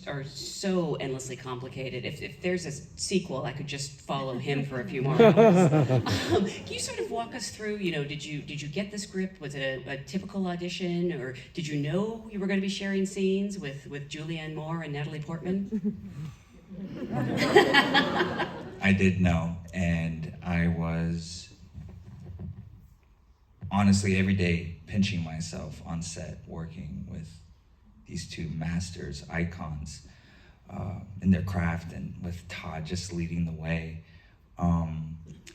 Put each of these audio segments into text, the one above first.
are so endlessly complicated. If there's a sequel, I could just follow him for a few more hours. Can you sort of walk us through, did you get the script? Was it a typical audition, or did you know you were going to be sharing scenes with Julianne Moore and Natalie Portman? I did know, and I was honestly every day pinching myself on set, working with these two masters, icons in their craft, and with Todd just leading the way.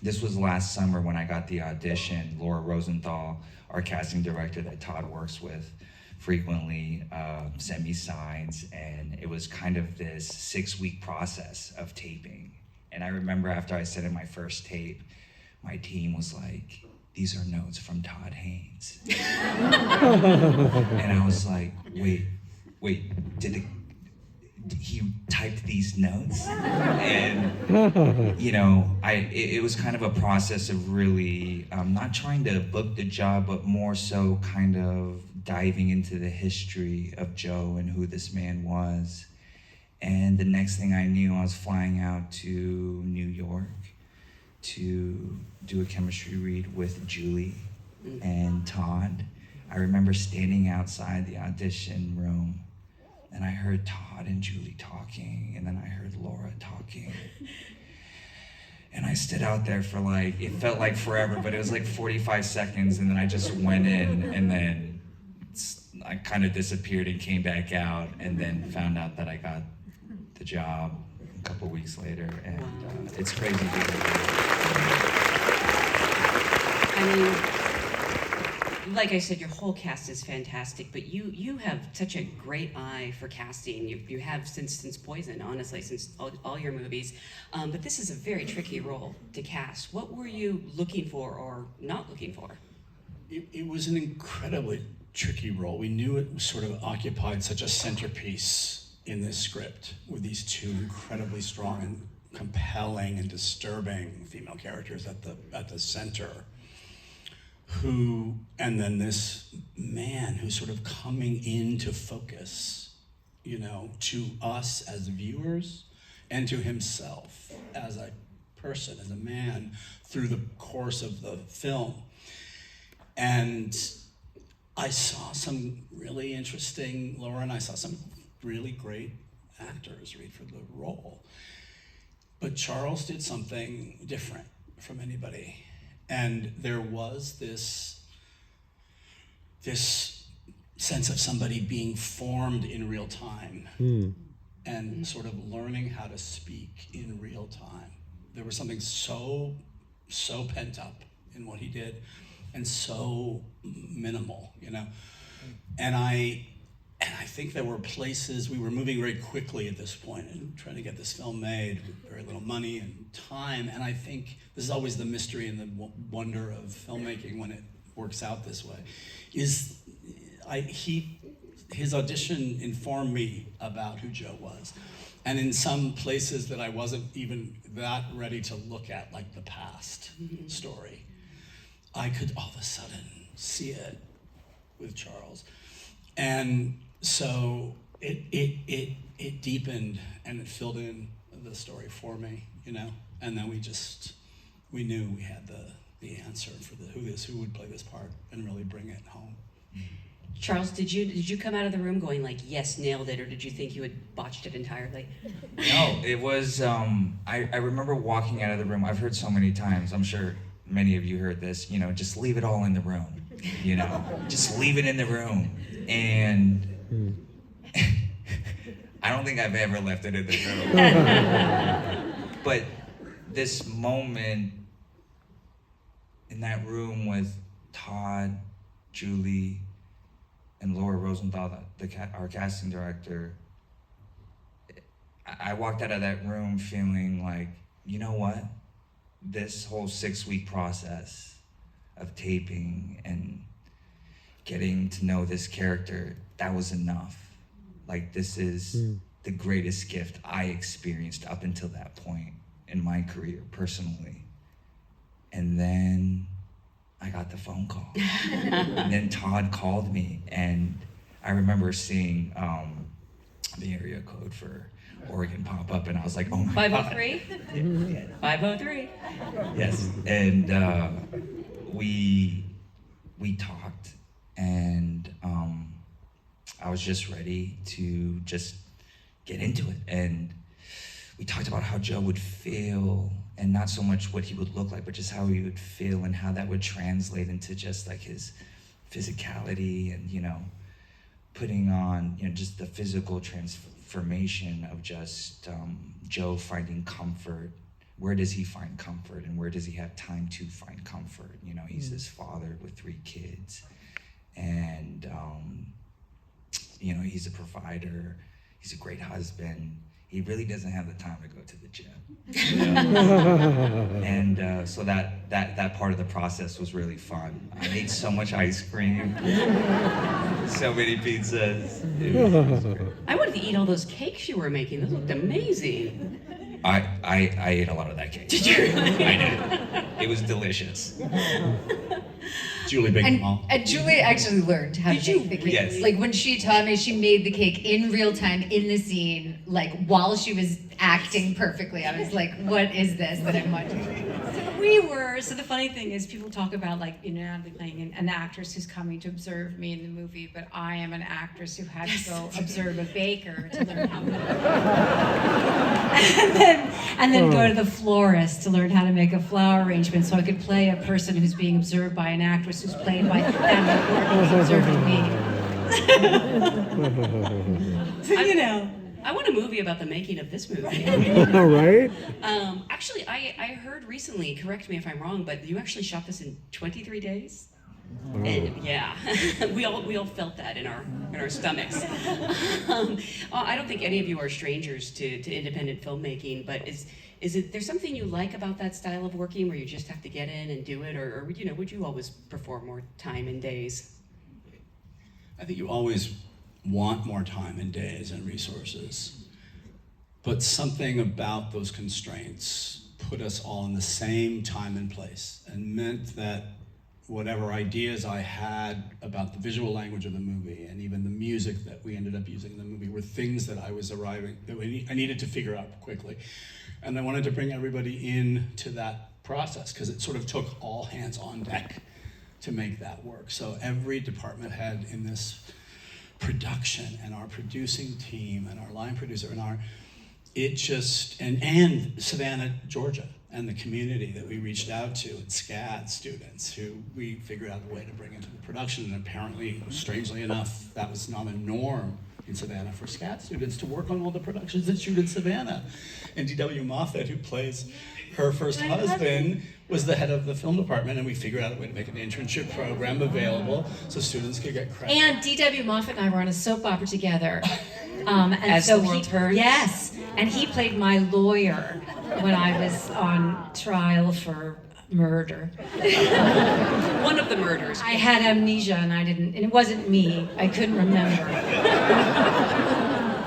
This was last summer when I got the audition. Laura Rosenthal, our casting director that Todd works with frequently, sent me signs, and it was kind of this 6-week process of taping. And I remember after I sent in my first tape, my team was like, "These are notes from Todd Haynes." And I was like, wait, he typed these notes? And it was kind of a process of really not trying to book the job, but more so kind of diving into the history of Joe and who this man was. And the next thing I knew, I was flying out to New York to do a chemistry read with Julie and Todd. I remember standing outside the audition room, and I heard Todd and Julie talking, and then I heard Laura talking. And I stood out there for it felt like forever, but it was like 45 seconds, and then I just went in, and then I kind of disappeared and came back out, and then found out that I got the job a couple weeks later, and it's crazy. I mean, like I said, your whole cast is fantastic, but you have such a great eye for casting. You have since Poison, honestly, since all your movies. But this is a very tricky role to cast. What were you looking for or not looking for? It was an incredibly tricky role. We knew it sort of occupied such a centerpiece in this script with these two incredibly strong and compelling and disturbing female characters at the center. And then this man who's sort of coming into focus, to us as viewers and to himself as a person, as a man, through the course of the film. And I saw some really interesting, Laura and I saw some really great actors read for the role. But Charles did something different from anybody. And there was this sense of somebody being formed in real time and sort of learning how to speak in real time. There was something so pent up in what he did and so minimal, And I think there were places, we were moving very quickly at this point and trying to get this film made with very little money and time. And I think this is always the mystery and the wonder of filmmaking when it works out this way, his audition informed me about who Joe was. And in some places that I wasn't even that ready to look at, like the past story, I could all of a sudden see it with Charles. And so it deepened and it filled in the story for me, and then we knew we had the answer for who would play this part and really bring it home. Charles, did you come out of the room going like, yes, nailed it, or did you think you had botched it entirely? No, it was, I remember walking out of the room. I've heard so many times, I'm sure many of you heard this, just leave it all in the room, just leave it in the room. And I don't think I've ever left it in the room. But this moment in that room with Todd, Julie, and Laura Rosenthal, our casting director, I walked out of that room feeling like, you know what? This whole 6-week process of taping and getting to know this character, that was enough. Like, this is the greatest gift I experienced up until that point in my career, personally. And then I got the phone call. And then Todd called me, and I remember seeing the area code for Oregon pop up, and I was like, oh my 503? God. 503. Yes, and we talked, and I was just ready to just get into it, and we talked about how Joe would feel, and not so much what he would look like, but just how he would feel and how that would translate into just like his physicality, and putting on just the physical transformation of just Joe finding comfort. Where does he find comfort, and where does he have time to find comfort? He's this father with 3 kids, and he's a provider, he's a great husband. He really doesn't have the time to go to the gym. And so that part of the process was really fun. I ate so much ice cream, so many pizzas. It was great. I wanted to eat all those cakes you were making. Those looked amazing. I ate a lot of that cake. Did you really? I did. It was delicious. Julie baked them all. And Julie actually learned how to make the cake. Yes. Like when she taught me, she made the cake in real time in the scene, like while she was acting perfectly. I was like, what is this that I'm watching? So the funny thing is people talk about Natalie playing an actress who's coming to observe me in the movie, but I am an actress who had to go observe a baker to learn how to and then go to the florist to learn how to make a flower arrangement so I could play a person who's being observed by an actress who's played by Natalie Portman observing me. So, I want a movie about the making of this movie. All right. Actually, I heard recently, correct me if I'm wrong, but you actually shot this in 23 days? Wow. And yeah, we all felt that in our stomachs. I don't think any of you are strangers to independent filmmaking, but there's something you like about that style of working where you just have to get in and do it, or would you always prefer more time and days? I think you always want more time and days and resources, but something about those constraints put us all in the same time and place, and meant that whatever ideas I had about the visual language of the movie and even the music that we ended up using in the movie were things that I needed to figure out quickly. And I wanted to bring everybody into that process because it sort of took all hands on deck to make that work. So every department head in this production, and our producing team, and our line producer, and Savannah, Georgia, and the community that we reached out to, and SCAD students who we figured out a way to bring into the production. And apparently, strangely enough, that was not a norm in Savannah for SCAD students to work on all the productions that shoot in Savannah. And D.W. Moffat, who plays her first husband, was the head of the film department, and we figured out a way to make an internship program available so students could get credit. And D.W. Moffat and I were on a soap opera together. And As so the World Turns? Yes, and he played my lawyer when I was on trial for murder. One of the murders. I had amnesia and and it wasn't me. I couldn't remember.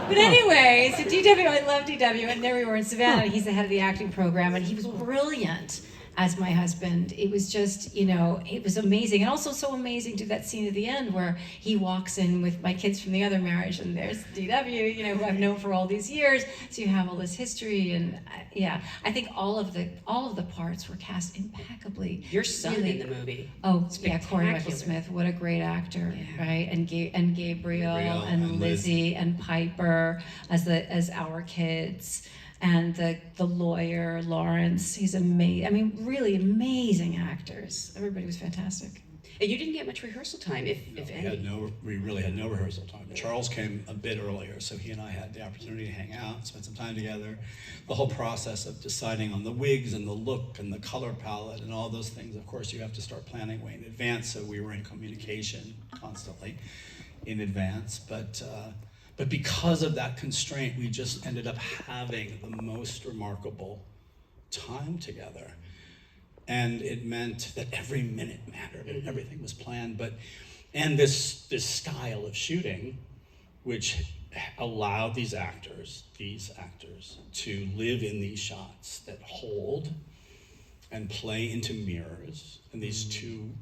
But anyway, so DW, I love DW, and there we were in Savannah. He's the head of the acting program, and he was brilliant as my husband. It was just, it was amazing. And also so amazing to that scene at the end where he walks in with my kids from the other marriage, and there's DW, who I've known for all these years. So you have all this history, and I think all of the parts were cast impeccably. Your son Really- in the movie. Oh, yeah, Corey Michael Spectacular. Smith, what a great actor, Yeah. right? And Gabriel and Liz. Lizzie and Piper as our kids, and the lawyer Lawrence. He's amazing. I mean, really amazing actors. Everybody was fantastic. And you didn't get much rehearsal time, if any. We really had no rehearsal time. Charles came a bit earlier, so he and I had the opportunity to hang out, spend some time together. The whole process of deciding on the wigs and the look and the color palette and all those things, of course, you have to start planning way in advance, so we were in communication constantly in advance. But because of that constraint, we just ended up having the most remarkable time together. And it meant that every minute mattered and everything was planned. And this style of shooting, which allowed these actors to live in these shots that hold and play into mirrors. And these two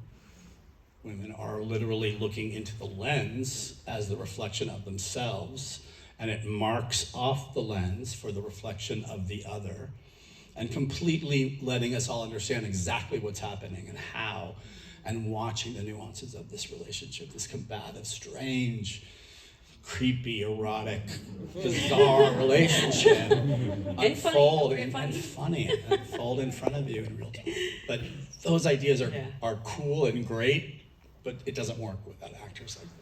women are literally looking into the lens as the reflection of themselves and it marks off the lens for the reflection of the other, and completely letting us all understand exactly what's happening and how, and watching the nuances of this relationship, this combative, strange, creepy, erotic, bizarre relationship unfold and funny and unfold in front of you in real time. But those ideas are cool and great, but it doesn't work without actors like this.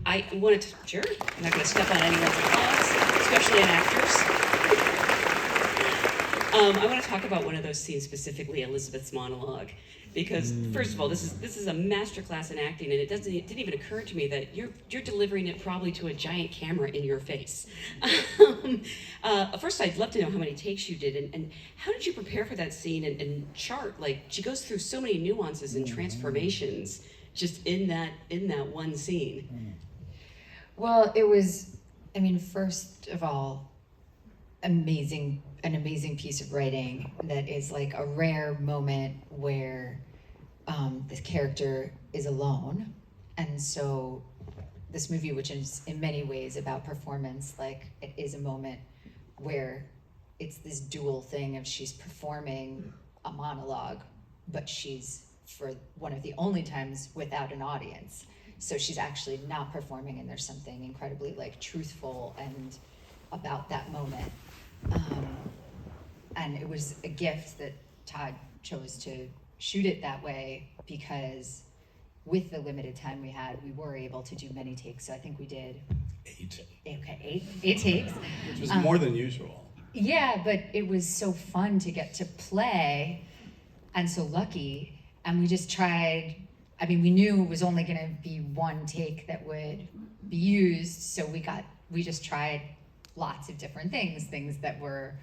I wanted to, sure, I'm not going to step on anyone's applause, especially an actor's. I want to talk about one of those scenes, specifically Elizabeth's monologue, because first of all, this is a masterclass in acting, and it didn't even occur to me that you're delivering it probably to a giant camera in your face. First, I'd love to know how many takes you did, and how did you prepare for that scene and chart? Like, she goes through so many nuances and transformations just in that one scene. Well, it was, I mean, first of all, an amazing piece of writing that is like a rare moment where the character is alone. And so this movie, which is in many ways about performance, like it is a moment where it's this dual thing of she's performing a monologue, but she's, for one of the only times, without an audience. So she's actually not performing, and there's something incredibly like truthful and about that moment. And it was a gift that Todd chose to shoot it that way, because with the limited time we had, we were able to do many takes. So I think we did eight takes. Which was more than usual. Yeah, but it was so fun to get to play, and so lucky. And we just tried, I mean, we knew it was only gonna be one take that would be used, so we just tried lots of different things that were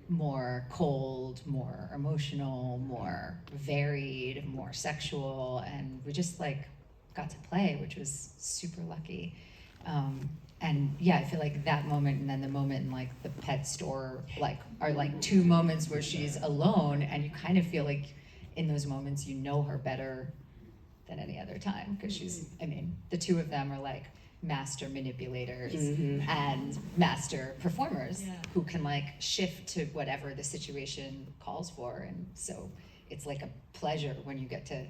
more cold, more emotional, more varied, more sexual, and we just like got to play, which was super lucky. And yeah, I feel like that moment and then the moment in like the pet store like are like two moments where she's alone, and you kind of feel like in those moments you know her better than any other time, because she's, I mean, the two of them are like master manipulators and master performers who can like shift to whatever the situation calls for. And so it's like a pleasure when you get to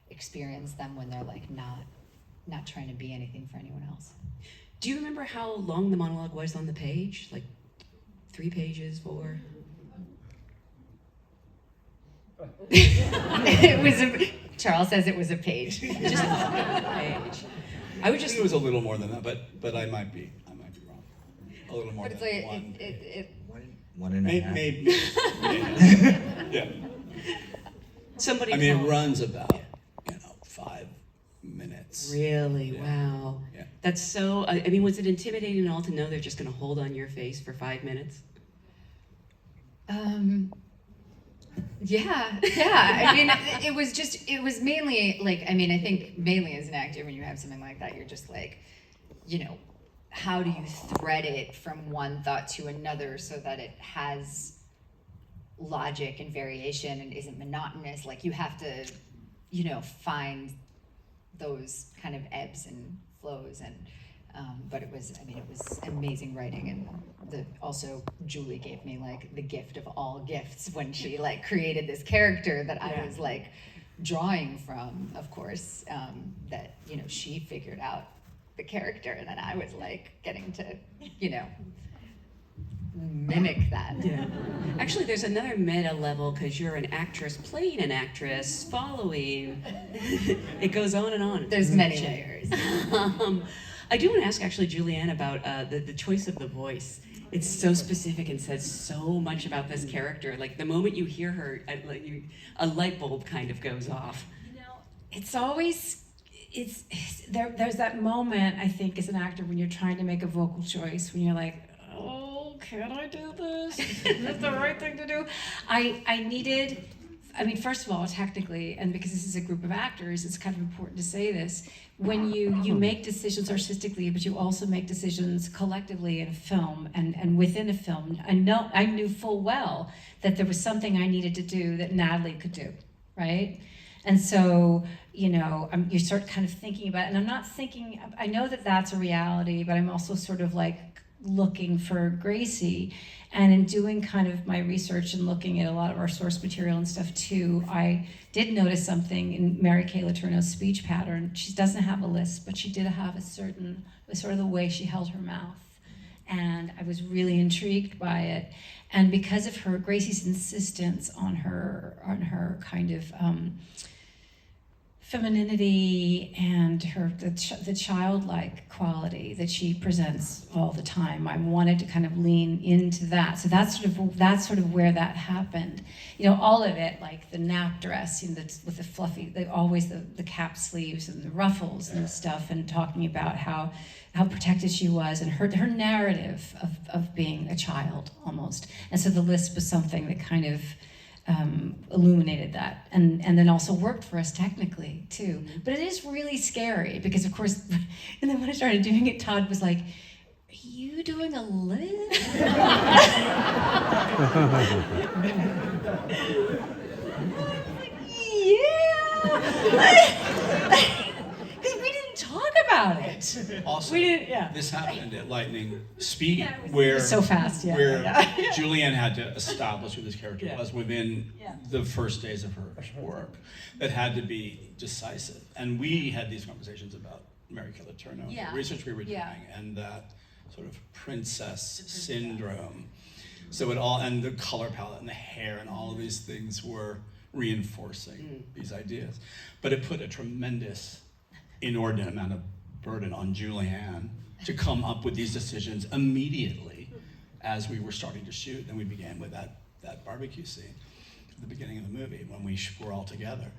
experience them when they're like not trying to be anything for anyone else. Do you remember how long the monologue was on the page? Like 3 pages, 4? It was Charles says it was a page. Just a page. I would just. It was a little more than that, but I might be wrong. A little more But than it's like one. One and a half. Maybe. Yeah. Somebody. I mean, it told- runs about 5 minutes. Really? Yeah. Wow. Yeah. That's so. I mean, was it intimidating at all to know they're just going to hold on your face for 5 minutes? Yeah. I mean, it was mainly like, I mean, I think mainly as an actor, when you have something like that, you're just like, how do you thread it from one thought to another so that it has logic and variation and isn't monotonous? Like you have to, find those kind of ebbs and flows. And but it was amazing writing. And also Julie gave me like the gift of all gifts when she like created this character that I was like drawing from, of course, that, she figured out the character, and then I was like getting to, mimic that. Yeah. Actually, there's another meta level, because you're an actress playing an actress following. It goes on and on. There's many layers. I do want to ask actually Julianne about the choice of the voice. It's so specific and says so much about this character. Like the moment you hear her, a light bulb kind of goes off. It's always, there's that moment, I think, as an actor when you're trying to make a vocal choice, when you're like, oh, can I do this? Is this the right thing to do? I needed, first of all, technically, and because this is a group of actors, it's kind of important to say this, when you make decisions artistically, but you also make decisions collectively in a film and within a film, I knew full well that there was something I needed to do that Natalie could do, right? And so, you start kind of thinking about it, and I'm not thinking, I know that that's a reality, but I'm also sort of like looking for Gracie. And in doing kind of my research and looking at a lot of our source material and stuff too, I did notice something in Mary Kay Letourneau's speech pattern. She doesn't have a lisp, but she did have sort of the way she held her mouth. And I was really intrigued by it. And because of Gracie's insistence on her kind of femininity and the childlike quality that she presents all the time, I wanted to kind of lean into that. So that's sort of where that happened. All of it, like the nap dress, with the fluffy, always the cap sleeves and the ruffles and stuff, and talking about how protected she was and her narrative of being a child almost. And so the lisp was something that kind of illuminated that, and then also worked for us technically too. But it is really scary because, of course, and then when I started doing it, Todd was like, "Are you doing a lisp?" Yeah. Because we didn't talk about it. Also, We didn't. Yeah. this happened at lightning speed, Yeah, it was where so fast. Yeah. where yeah. Julianne had to establish who this character Yeah. was within Yeah. the first days of her work. That had to be decisive, and we had these conversations about Mary Kay Letourneau, Yeah. the research we were doing, Yeah. and that sort of princess syndrome. So it all, and the color palette and the hair and all of these things were reinforcing these ideas. But it put a tremendous, inordinate amount of burden on Julianne to come up with these decisions immediately as we were starting to shoot. And we began with that barbecue scene at the beginning of the movie when we were all together,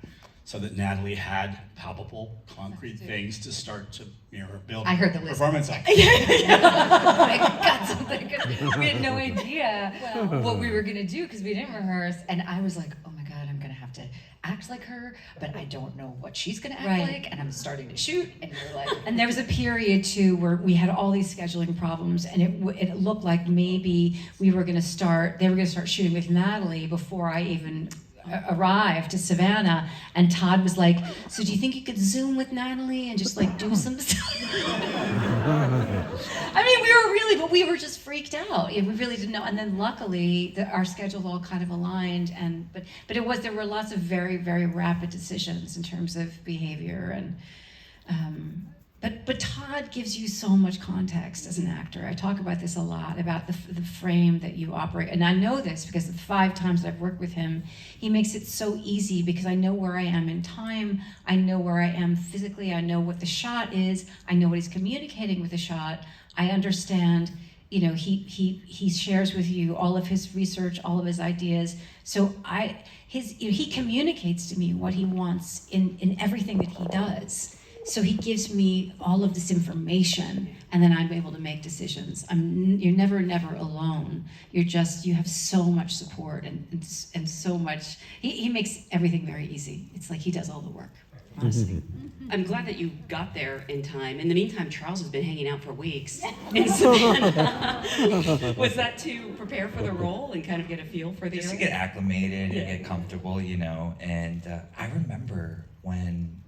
so that Natalie had palpable, concrete things to start to build I heard the list. performance on. I got something. We had no idea what we were gonna do because we didn't rehearse, and I was like, "Oh my god, I'm gonna have to act like her, but I don't know what she's gonna act Right. like." And I'm starting to shoot, and you're like, And there was a period too where we had all these scheduling problems, and it looked like maybe they were going to start shooting with Natalie before I even arrived to Savannah. And Todd was like, "So do you think you could Zoom with Natalie and just like do some stuff?" I mean, we were just freaked out. We really didn't know. And then luckily, our schedules all kind of aligned. But there were lots of very, very rapid decisions in terms of behavior and. But Todd gives you so much context as an actor. I talk about this a lot, about the frame that you operate. And I know this because the 5 times that I've worked with him, he makes it so easy because I know where I am in time, I know where I am physically, I know what the shot is, I know what he's communicating with the shot, I understand, he shares with you all of his research, all of his ideas. So he communicates to me what he wants in everything that he does. So he gives me all of this information, and then I'm able to make decisions. You're never alone. You have so much support and so much. He makes everything very easy. It's like he does all the work, honestly. I'm glad that you got there in time. In the meantime, Charles has been hanging out for weeks in Savannah. Was that to prepare for the role and kind of get a feel for the Just to area? get acclimated and get comfortable, and I remember when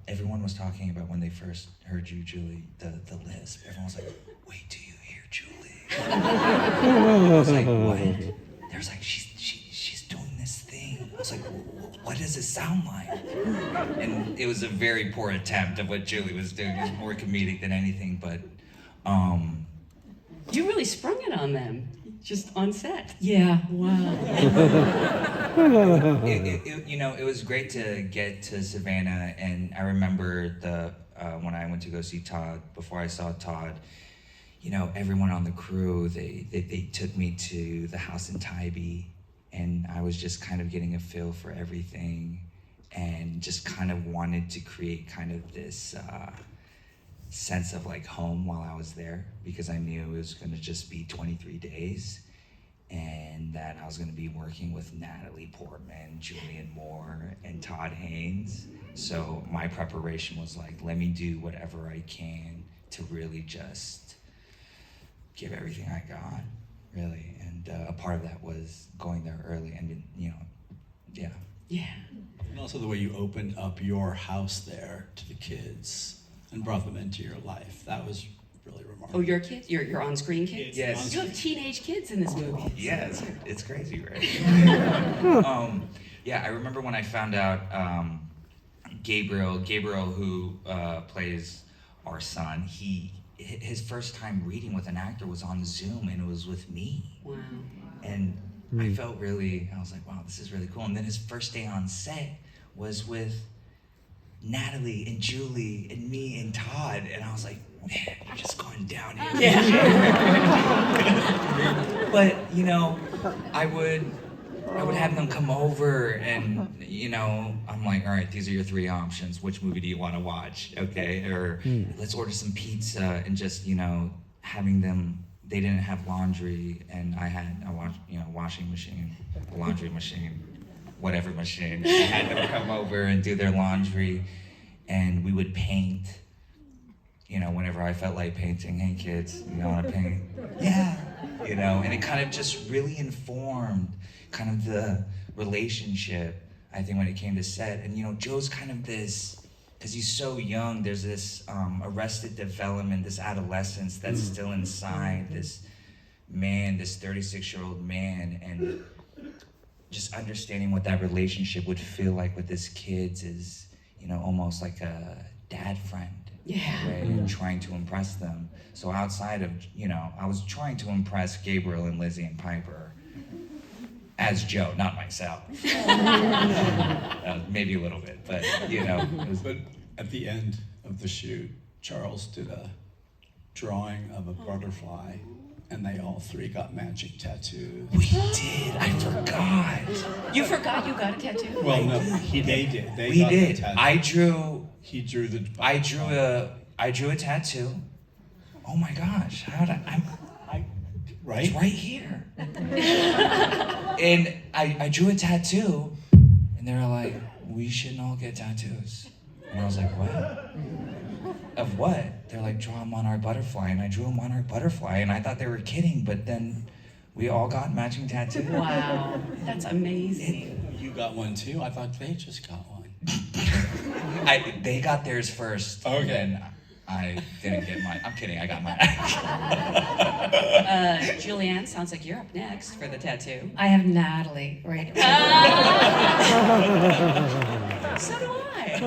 everyone was talking about when they first heard you, Julie, the lisp. Everyone was like, "Wait till you hear Julie." I was like, "What?" They was like, "She's doing this thing." I was like, "What does it sound like?" And it was a very poor attempt of what Julie was doing. It was more comedic than anything, but You really sprung it on them, just on set. Yeah, wow. it was great to get to Savannah, and I remember when I went to go see Todd, before I saw Todd, everyone on the crew, they took me to the house in Tybee, and I was just kind of getting a feel for everything, and just kind of wanted to create kind of this sense of like home while I was there, because I knew it was going to just be 23 days. And that I was going to be working with Natalie Portman, Julianne Moore, and Todd Haynes. So my preparation was like, let me do whatever I can to really just give everything I got, really. And a part of that was going there early. And, Yeah. And also the way you opened up your house there to the kids and brought them into your life. That was really remarkable. Oh, your kids? Your on-screen kids? Yes. You have teenage kids in this movie. Yeah, it's crazy, right? Yeah, I remember when I found out Gabriel, who plays our son, his first time reading with an actor was on Zoom, and it was with me. Wow. And I felt I was like, wow, this is really cool. And then his first day on set was with Natalie and Julie and me and Todd, and I was like, man, you're just going downhill. Yeah. But I would have them come over, and I'm like, all right, these are your 3 options. Which movie do you want to watch? Okay, or let's order some pizza, and just having them. They didn't have laundry, and I had a washing machine, a laundry machine, whatever machine. I had them come over and do their laundry, and we would paint. Whenever I felt like painting, hey kids, you want to paint? Yeah, and it kind of just really informed kind of the relationship, I think, when it came to set. And Joe's kind of this, because he's so young, there's this arrested development, this adolescence that's still inside this man, this 36-year-old man, and just understanding what that relationship would feel like with his kids is, almost like a dad friend. Yeah. Way, and trying to impress them. So outside of, I was trying to impress Gabriel and Lizzie and Piper as Joe, not myself. Maybe a little bit, but it was. But at the end of the shoot, Charles did a drawing of a butterfly, and they all 3 got matching tattoos. We did. I forgot. You forgot you got a tattoo? Well, no, they did. We got did. The tattoo. He drew a tattoo. Oh my gosh! Right? It's right here. And I drew a tattoo, and they were like, "We shouldn't all get tattoos." And I was like, "What? Of what?" They're like, "Draw a monarch butterfly," and I drew a monarch butterfly, and I thought they were kidding, but then we all got matching tattoos. Wow, that's amazing. You got one too? I thought they just got one. They got theirs first. Okay. And I didn't get mine. I'm kidding, I got mine. Julianne, sounds like you're up next for the tattoo. I have Natalie right. So do I.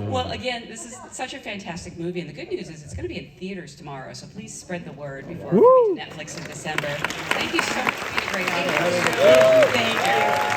Well, again, this is such a fantastic movie, and the good news is it's going to be in theaters tomorrow, so please spread the word before it comes to Netflix in December. Thank you so much for being a great audience. Thank you.